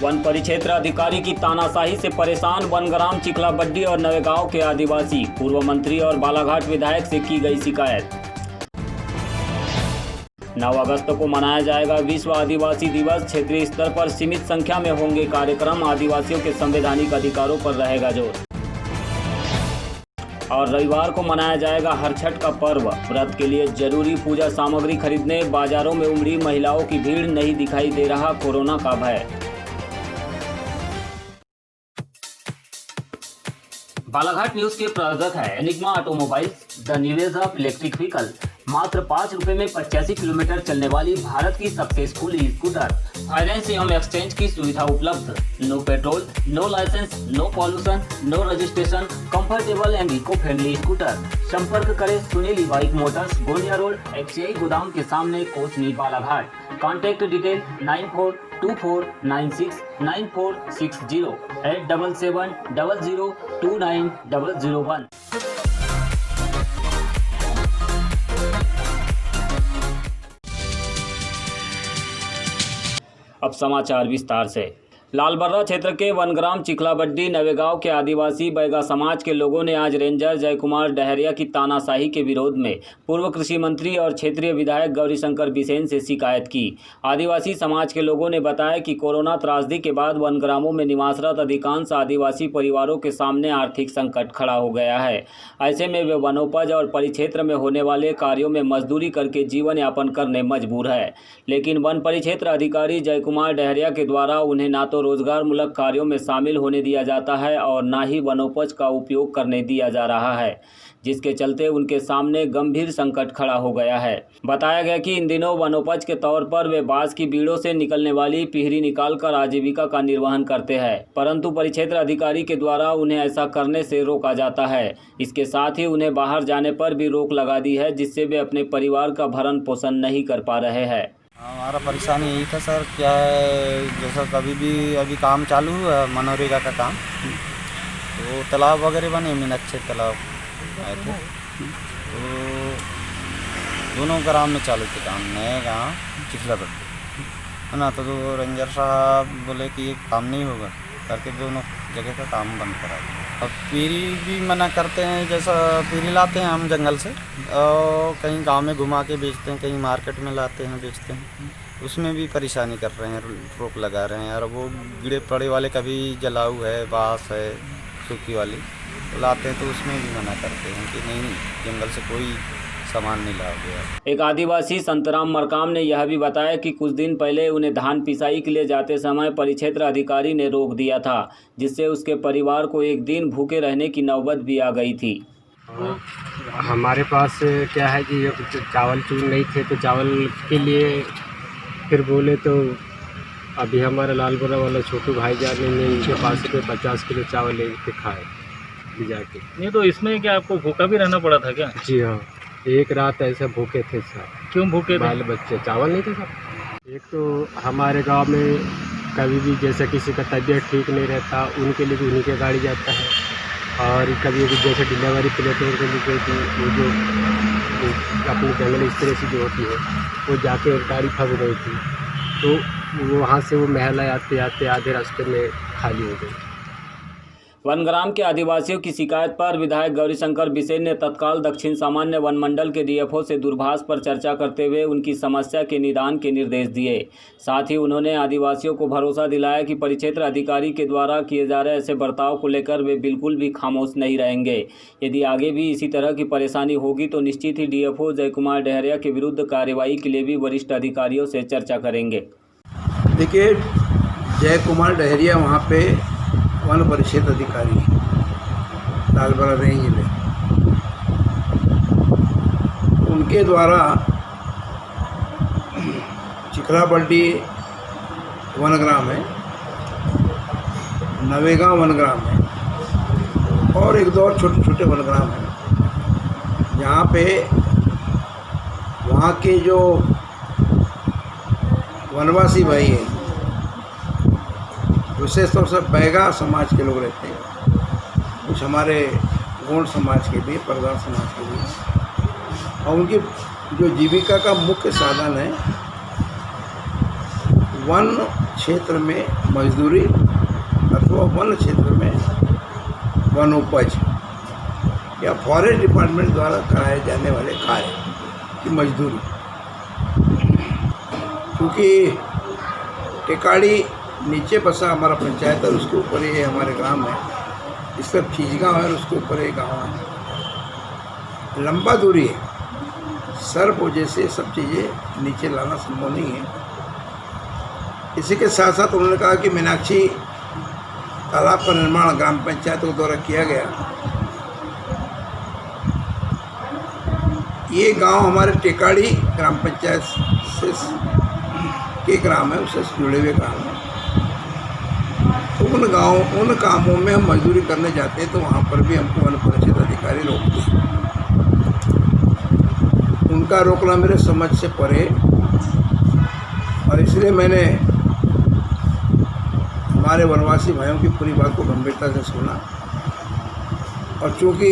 One परिक्षेत्र अधिकारी की तानाशाही से परेशान वनग्राम चिखलाबड्डी और नवेगांव के आदिवासी। पूर्व मंत्री और बालाघाट विधायक से की गई शिकायत। 9 अगस्त को मनाया जाएगा विश्व आदिवासी दिवस। क्षेत्रीय स्तर पर सीमित संख्या में होंगे कार्यक्रम। आदिवासियों के संवैधानिक अधिकारों पर रहेगा जोर। और रविवार को मनाया जाएगा हरछठ का पर्व। व्रत के लिए जरूरी पूजा सामग्री खरीदने बाजारों में उमड़ी महिलाओं की भीड़। नहीं दिखाई दे रहा कोरोना का भय। बालाघाट न्यूज के प्रायोजक है Enigma automobiles, the new age of electric vehicle. मात्र 5 रुपए में 85 किलोमीटर चलने वाली भारत की सबसे स्कूली स्कूटर। फाइनेंस एवं एक्सचेंज की सुविधा उपलब्ध। No petrol, no licence, no pollution, no registration, comfortable and eco friendly scooter. संपर्क करें Sunil bike motors, Gondia road, FCI गोदाम के सामने, कोसनी, बालाघाट। Contact detail 9424969460 87700290001। अब समाचार विस्तार से। लालबर्रा क्षेत्र के वनग्राम चिखलाबड्डी नवेगांव के आदिवासी बैगा समाज के लोगों ने आज रेंजर जय कुमार डहरिया की तानाशाही के विरोध में पूर्व कृषि मंत्री और क्षेत्रीय विधायक गौरीशंकर बिसेन से शिकायत की। आदिवासी समाज के लोगों ने बताया कि कोरोना त्रासदी के बाद वनग्रामों में निवासरत अधिकांश आदिवासी परिवारों के सामने आर्थिक संकट खड़ा हो गया है। ऐसे में वे वनोपज और परिक्षेत्र में होने वाले कार्यों में मजदूरी करके जीवन यापन करने मजबूर है। लेकिन वन परिक्षेत्र अधिकारी जय कुमार डहरिया के द्वारा उन्हें ना तो रोजगार मूलक कार्यों में शामिल होने दिया जाता है और ना ही वनोपज का उपयोग करने दिया जा रहा है, जिसके चलते उनके सामने गंभीर संकट खड़ा हो गया है। बताया गया कि इन दिनों वनोपज के तौर पर वे बांस की बीड़ों से निकलने वाली पिहरी निकालकर आजीविका का निर्वहन करते हैं, परंतु परिक्षेत्र अधिकारी के द्वारा उन्हें ऐसा करने से रोका जाता है। इसके साथ ही उन्हें बाहर जाने पर भी रोक लगा दी है, जिससे वे अपने परिवार का भरण पोषण नहीं कर पा रहे हैं। हमारा परेशानी यही था सर, क्या है जैसा कभी भी अभी काम चालू हुआ मनरेगा का काम, तो तालाब वगैरह बने, मीनाक्षी तालाब आए थे, तो दोनों ग्राम में चालू थे काम, नए गाँव चिखलाबड्डी है ना। तो रेंजर साहब बोले कि ये काम नहीं होगा करके दोनों जगह का काम बंद करा दिया। अब पीरी भी मना करते हैं, जैसा पीरी लाते हैं हम जंगल से और कहीं गांव में घुमा के बेचते हैं, कहीं मार्केट में लाते हैं बेचते हैं, उसमें भी परेशानी कर रहे हैं, रोक लगा रहे हैं। और वो गिरे पड़े वाले कभी जलाऊ है, बाँस है, सूखी वाली तो लाते हैं, तो उसमें भी मना करते हैं कि नहीं जंगल से कोई सामान नहीं ला गया। एक आदिवासी संतराम मरकाम ने यह भी बताया कि कुछ दिन पहले उन्हें धान पिसाई के लिए जाते समय परिक्षेत्र अधिकारी ने रोक दिया था, जिससे उसके परिवार को एक दिन भूखे रहने की नौबत भी आ गई थी। हमारे पास क्या है कि चावल चूर नहीं थे, तो चावल के लिए फिर बोले तो अभी हमारे लालबर्रा वाला छोटू भाईजान ने इनके पास से 50 किलो चावल ले के खाए जाके। नहीं तो इसमें क्या आपको भूखा भी रहना पड़ा था क्या? जी हाँ, एक रात ऐसे भूखे थे सर। क्यों भूखे थे? बाल बच्चे, चावल नहीं थे सर। एक तो हमारे गांव में कभी भी जैसे किसी का तबीयत ठीक नहीं रहता, उनके लिए भी उन्हीं की गाड़ी जाता है। और कभी भी जैसे डिलीवरी प्लेटों के लिए वो जो अपनी जंगली स्त्री जो होती है वो जाके गाड़ी फंस गई थी, तो वहाँ से वो महल आते आते आधे रास्ते में खाली हो गई। वनग्राम के आदिवासियों की शिकायत पर विधायक गौरीशंकर बिसेन ने तत्काल दक्षिण सामान्य वन मंडल के DFO से दूरभाष पर चर्चा करते हुए उनकी समस्या के निदान के निर्देश दिए। साथ ही उन्होंने आदिवासियों को भरोसा दिलाया कि परिक्षेत्र अधिकारी के द्वारा किए जा रहे ऐसे बर्ताव को लेकर वे बिल्कुल भी खामोश नहीं रहेंगे। यदि आगे भी इसी तरह की परेशानी होगी तो निश्चित ही DFO जय कुमार डहरिया के विरुद्ध कार्रवाई के लिए भी वरिष्ठ अधिकारियों से चर्चा करेंगे। देखिए, जय कुमार डहरिया वहाँ पे वन परिक्षेत्र अधिकारी लालबर्रा रेंज में, उनके द्वारा चिखलाबड्डी वनग्राम है, नवेगांव वनग्राम है और एक दो और छोटे छोटे वनग्राम हैं, जहाँ पे वहाँ के जो वनवासी भाई हैं, विशेष तौर से बैगा समाज के लोग रहते हैं, कुछ हमारे गोंड समाज के भी, परदार समाज के भी, और उनकी जो जीविका का मुख्य साधन है वन क्षेत्र में मजदूरी अथवा वन क्षेत्र में वनोपज या फॉरेस्ट डिपार्टमेंट द्वारा कराए जाने वाले कार्य की मजदूरी, क्योंकि टेकाड़ी नीचे बसा हमारा पंचायत है, उसके ऊपर ये हमारे ग्राम है, इस तरफ चीजगांव है और उसके ऊपर एक गाँव है, लंबा दूरी है, सर्प वजह से सब चीज़ें नीचे लाना संभव नहीं है। इसी के साथ साथ उन्होंने कहा कि मीनाक्षी तालाब का निर्माण ग्राम पंचायत के द्वारा किया गया। ये गांव हमारे टेकाड़ी ग्राम पंचायत से के ग्राम है, उससे जुड़े हुए ग्राम है। उन कामों में हम मजदूरी करने जाते हैं तो वहाँ पर भी हमको वन परिषद अधिकारी रोकते हैं। उनका रोकना मेरे समझ से परे, और इसलिए मैंने हमारे वनवासी भाइयों की पूरी बात को गंभीरता से सुना। और चूँकि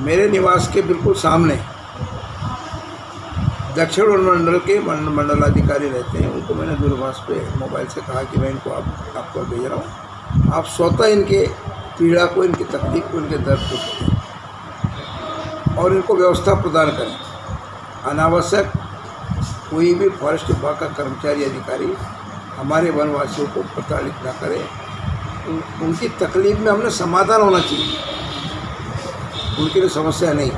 मेरे निवास के बिल्कुल सामने दक्षिण वन मंडल के मंडलाधिकारी रहते हैं, उनको मैंने दूरभाष पे मोबाइल से कहा कि मैं इनको आपको भेज रहा हूँ, आप स्वतः इनके पीड़ा को, इनकी तकलीफ को, इनके दर्द को सुनें और इनको व्यवस्था प्रदान करें। अनावश्यक कोई भी फॉरेस्ट विभाग का कर्मचारी अधिकारी हमारे वनवासियों को प्रताड़ित न करे। उनकी तकलीफ में हमने समाधान होना चाहिए, उनके लिए समस्या नहीं।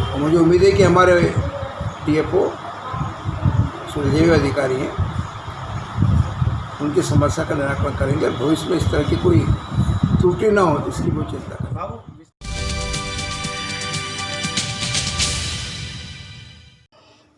और मुझे उम्मीद है कि हमारे DFO सुलझे हुए अधिकारी हैं, उनकी समस्या का निराकरण करेंगे। भविष्य में इस तरह की कोई त्रुटि ना हो इसकी वो चिंता करें।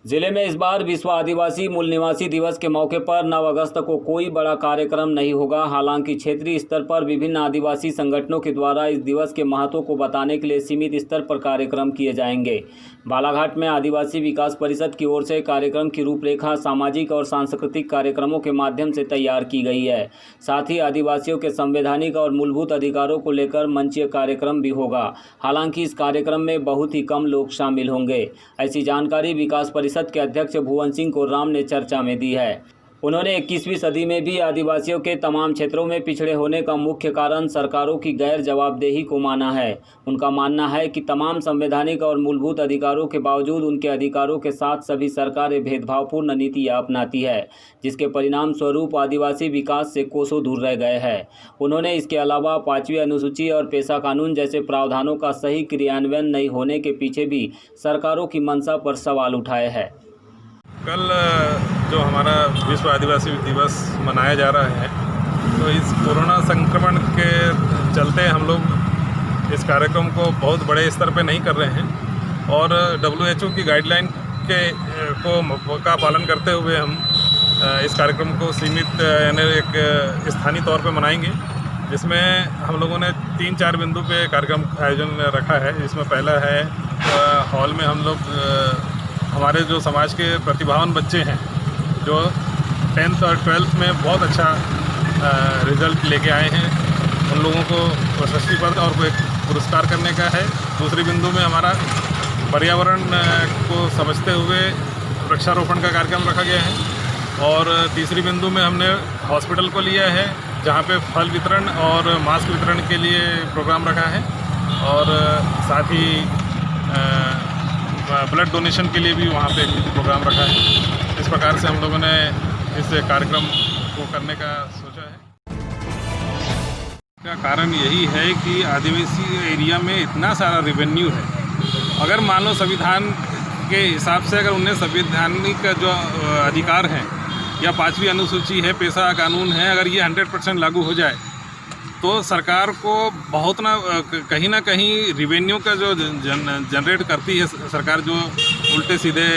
जिले में इस बार विश्व आदिवासी मूल निवासी दिवस के मौके पर 9 अगस्त को कोई बड़ा कार्यक्रम नहीं होगा। हालांकि क्षेत्रीय स्तर पर विभिन्न आदिवासी संगठनों के द्वारा इस दिवस के महत्व को बताने के लिए सीमित स्तर पर कार्यक्रम किए जाएंगे। बालाघाट में आदिवासी विकास परिषद की ओर से कार्यक्रम की रूपरेखा सामाजिक और सांस्कृतिक कार्यक्रमों के माध्यम से तैयार की गई है। साथ ही आदिवासियों के संवैधानिक और मूलभूत अधिकारों को लेकर मंचीय कार्यक्रम भी होगा। हालांकि इस कार्यक्रम में बहुत ही कम लोग शामिल होंगे। ऐसी जानकारी विकास परिषद के अध्यक्ष भुवन सिंह कोर्राम ने चर्चा में दी है। उन्होंने 21वीं सदी में भी आदिवासियों के तमाम क्षेत्रों में पिछड़े होने का मुख्य कारण सरकारों की गैर जवाबदेही को माना है। उनका मानना है कि तमाम संवैधानिक और मूलभूत अधिकारों के बावजूद उनके अधिकारों के साथ सभी सरकारें भेदभावपूर्ण नीतियाँ अपनाती है, जिसके परिणाम स्वरूप आदिवासी विकास से कोसों दूर रह गए हैं। उन्होंने इसके अलावा 5वीं अनुसूची और पेशा कानून जैसे प्रावधानों का सही क्रियान्वयन नहीं होने के पीछे भी सरकारों की मंशा पर सवाल उठाए हैं। कल जो हमारा विश्व आदिवासी दिवस मनाया जा रहा है, तो इस कोरोना संक्रमण के चलते हम लोग इस कार्यक्रम को बहुत बड़े स्तर पे नहीं कर रहे हैं और WHO की गाइडलाइन का पालन करते हुए हम इस कार्यक्रम को सीमित यानी एक स्थानीय तौर पे मनाएंगे, जिसमें हम लोगों ने 3-4 बिंदु पे कार्यक्रम आयोजन रखा है। जिसमें पहला है हॉल में हम लोग हमारे जो समाज के प्रतिभावान बच्चे हैं जो 10th और 12th में बहुत अच्छा रिज़ल्ट लेके आए हैं, उन लोगों को प्रशस्ति पत्र और कोई पुरस्कार करने का है। दूसरे बिंदु में हमारा पर्यावरण को समझते हुए वृक्षारोपण का कार्यक्रम रखा गया है। और तीसरी बिंदु में हमने हॉस्पिटल को लिया है, जहाँ पे फल वितरण और मास्क वितरण के लिए प्रोग्राम रखा है और साथ ही ब्लड डोनेशन के लिए भी वहाँ पे प्रोग्राम रखा है। इस प्रकार से हम लोगों ने इस कार्यक्रम को करने का सोचा है। का कारण यही है कि आदिवासी एरिया में इतना सारा रेवेन्यू है। अगर मान लो संविधान के हिसाब से अगर उन्हें संवैधानिक जो अधिकार हैं या 5वीं अनुसूची है, पेशा कानून है, अगर ये 100% लागू हो जाए तो सरकार को बहुत कहीं ना कहीं रिवेन्यू का जो जनरेट करती है सरकार, जो उल्टे सीधे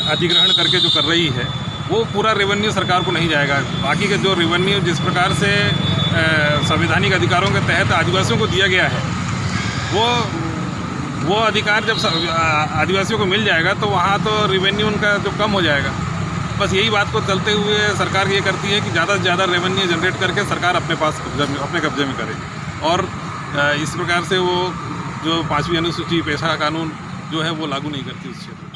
अधिग्रहण करके जो कर रही है, वो पूरा रेवेन्यू सरकार को नहीं जाएगा। बाकी का जो रेवेन्यू जिस प्रकार से संवैधानिक अधिकारों के तहत आदिवासियों को दिया गया है, वो अधिकार जब आदिवासियों को मिल जाएगा तो वहाँ तो रेवेन्यू उनका जो कम हो जाएगा। बस यही बात को चलते हुए सरकार ये करती है कि ज़्यादा से ज़्यादा रेवेन्यू जनरेट करके सरकार अपने पास अपने कब्जे में करे और इस प्रकार से वो जो 5वीं अनुसूची पेशा कानून जो है वो लागू नहीं करती उस क्षेत्र में।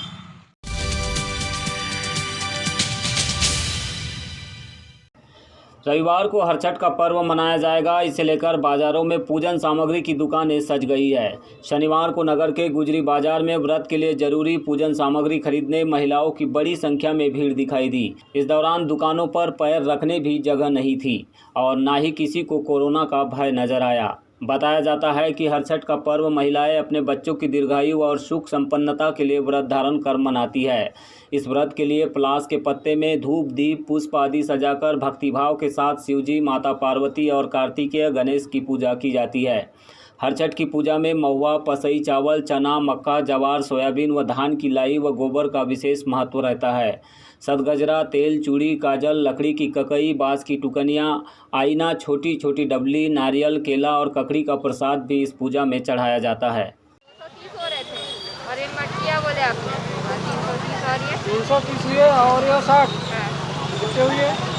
रविवार को हरछठ का पर्व मनाया जाएगा। इसे लेकर बाजारों में पूजन सामग्री की दुकानें सज गई है। शनिवार को नगर के गुजरी बाजार में व्रत के लिए जरूरी पूजन सामग्री खरीदने महिलाओं की बड़ी संख्या में भीड़ दिखाई दी। इस दौरान दुकानों पर पैर रखने भी जगह नहीं थी और ना ही किसी को कोरोना का भय नजर आया। बताया जाता है कि हरछठ का पर्व महिलाएं अपने बच्चों की दीर्घायु और सुख संपन्नता के लिए व्रत धारण कर मनाती है। इस व्रत के लिए पलाश के पत्ते में धूप, दीप, पुष्प आदि सजाकर भक्तिभाव के साथ शिवजी, माता पार्वती और कार्तिकेय गणेश की पूजा की जाती है। हरछठ की पूजा में महुआ, पसई, चावल, चना, मक्का, जवार, सोयाबीन व धान की लाई व गोबर का विशेष महत्व रहता है। सतगजरा, तेल, चूड़ी, काजल, लकड़ी की ककई, बाँस की टुकनियाँ, आईना, छोटी छोटी डबली, नारियल, केला और ककड़ी का प्रसाद भी इस पूजा में चढ़ाया जाता है। 330 हो रहे थे और ये मटकिया बोले आपने 330 और ये 330 हुए और ये 60 हाँ। कितने हुए?